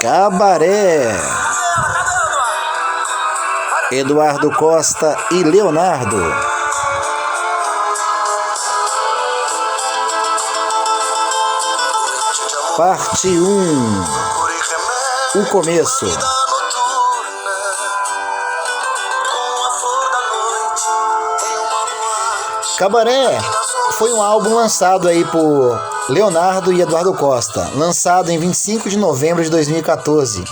Cabaré. Eduardo Costa e Leonardo. Parte 1. O começo. Cabaré foi um álbum lançado aí por Leonardo e Eduardo Costa, lançado em 25 de novembro de 2014.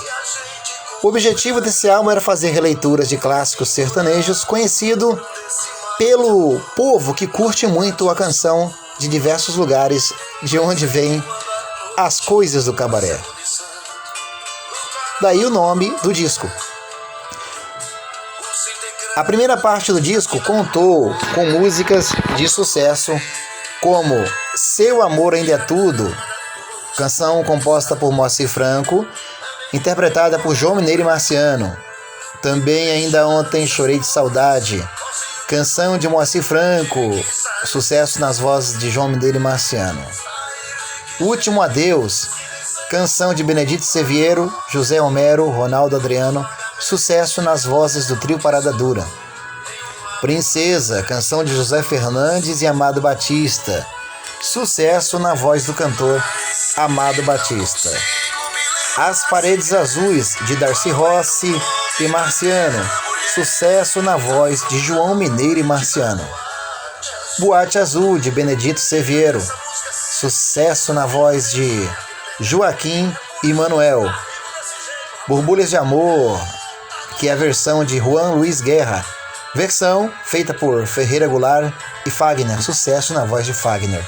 O objetivo desse álbum era fazer releituras de clássicos sertanejos conhecido pelo povo que curte muito a canção de diversos lugares de onde vêm as coisas do cabaré. Daí o nome do disco. A primeira parte do disco contou com músicas de sucesso como Seu Amor Ainda É Tudo, canção composta por Moacir Franco, interpretada por João Mineiro e Marciano. Também Ainda Ontem Chorei de Saudade, canção de Moacir Franco, sucesso nas vozes de João Mineiro e Marciano. Último Adeus, canção de Benedito Seviero, José Homero, Ronaldo Adriano, sucesso nas vozes do trio Parada Dura. Princesa, canção de José Fernandes e Amado Batista, sucesso na voz do cantor Amado Batista. As Paredes Azuis, de Darcy Rossi e Marciano, sucesso na voz de João Mineiro e Marciano. Boate Azul, de Benedito Seviero, sucesso na voz de Joaquim e Manuel. Borbulhas de Amor, que é a versão de Juan Luiz Guerra, versão feita por Ferreira Goulart e Fagner, sucesso na voz de Fagner.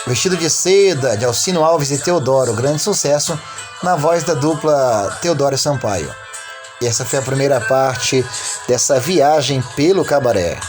Vestido de Seda, de Alcino Alves e Teodoro, grande sucesso na voz da dupla Teodoro e Sampaio. E essa foi a primeira parte dessa viagem pelo cabaré.